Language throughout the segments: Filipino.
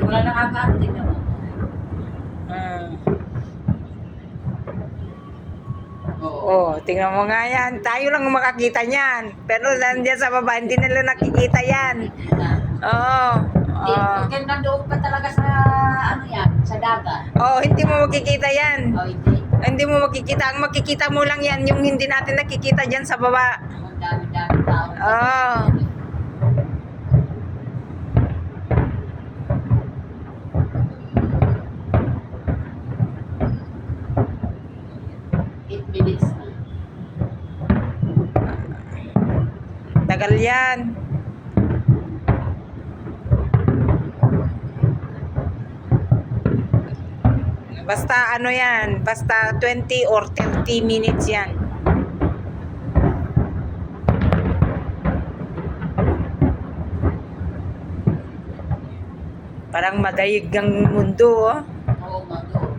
Wala nakakarating na mo. Oh, tingnan mo nga yan. Tayo lang makakita niyan. Pero nandiyan sa baba, hindi nila nakikita yan. Oo. Oh. Kaya nandoon pa talaga sa, ano yan, sa dagat. Oh, hindi mo makikita yan. O, hindi. Hindi mo makikita. Ang makikita mo lang yan, yung hindi natin nakikita dyan sa baba. Ang dami-dami tao. Oh. Minutes na. Tagal yan. Basta ano yan, basta 20 or 30 minutes yan. Parang madayig ang mundo, oh. Oo, mago.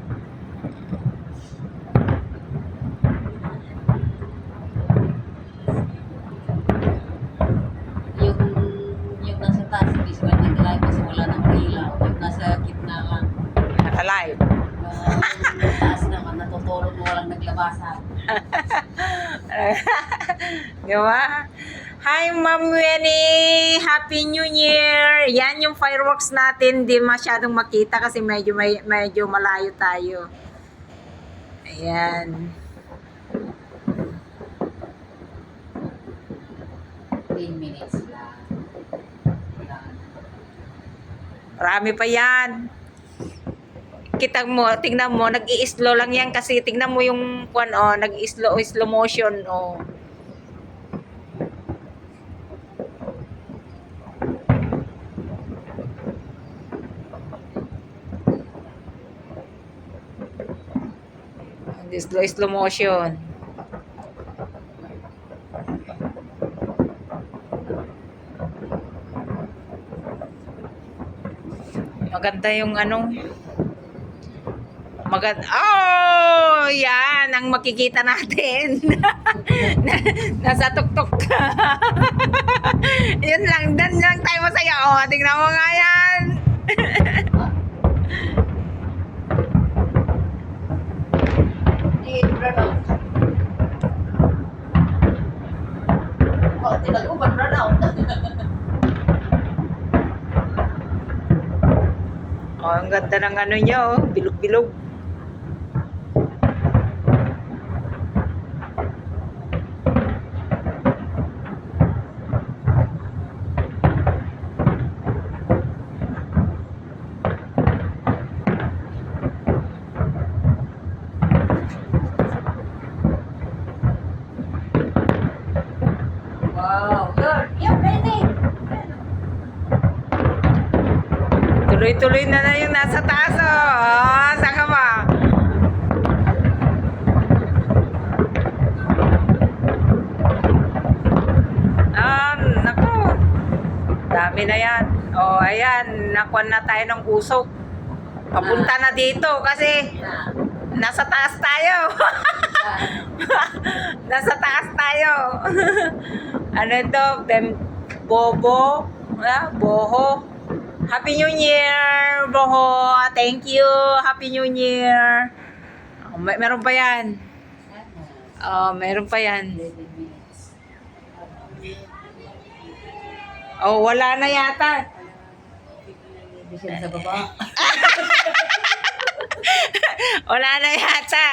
Yung nasa taas, hindi sila nag-live kasi wala nang ilaw. Yung nasa gitna lang. Naka-live. Yung taas naman, natutulog mo walang naglabasan. Di ba? Hi, Ma'am Winnie! Happy New Year! Yan yung fireworks natin. Di masyadong makita kasi medyo malayo tayo. Ayan. 10 minutes lang. Marami pa yan. Tingnan mo, nag-i-slow lang yan kasi tingnan mo yung nag-i-slow motion, oh. Slow motion. Maganda yung yan ang makikita natin. Nasa tuktok ka. Yun lang, dan lang tayo masaya. Oh, tingnan mo nga yan. Tinag-uban run out. Oh, ang ganda ng niya, oh. Bilog-bilog. Wow, you're ready. Tuloy-tuloy na yung nasa taas, oh. Oh, saan ka ba? Naku. Dami na yan. Oh, ayan. Nakuha na tayo ng usok. Papunta na dito kasi nasa taas tayo. Nasa taas tayo. Ano ito? Bobo. Boho. Happy New Year, Boho. Thank you. Happy New Year. Oh, meron pa yan. Oh, meron pa yan. 11 minutes. Oh, wala na yata. Hindi siya sa baba. Wala na yata.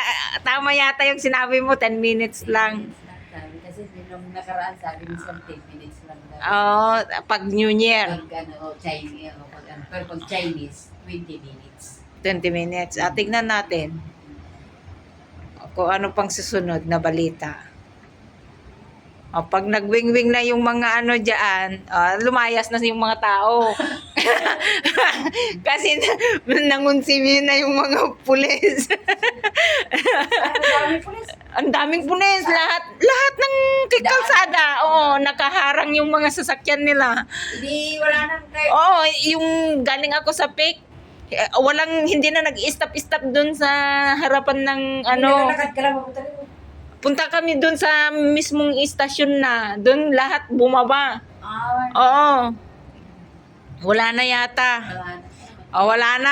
Tama yata yung sinabi mo, 10 minutes lang. Sabi kasi nung nakaraan sabi ni Sam 10 minutes lang daw. Oh, pag New Year, Pag Chinese, pero pag Chinese, 20 minutes. 20 minutes. Tignan natin kung ano pang susunod na balita. Pag nagwing-wing na yung mga dyan, lumayas na yung mga tao. Kasi nangunsimin na yung mga pulis. Ang daming pulis. Lahat ng kalsada. Oo, nakaharang yung mga sasakyan nila. Hindi, wala nang kayo. Oo, yung galing ako sa PIC, hindi na nag-stop dun sa harapan ng Nalakad ka lang, mapunta rin. punta kami dun sa mismong istasyon na. Dun lahat bumaba. Oo. Wala na yata. Wala na. O, wala na.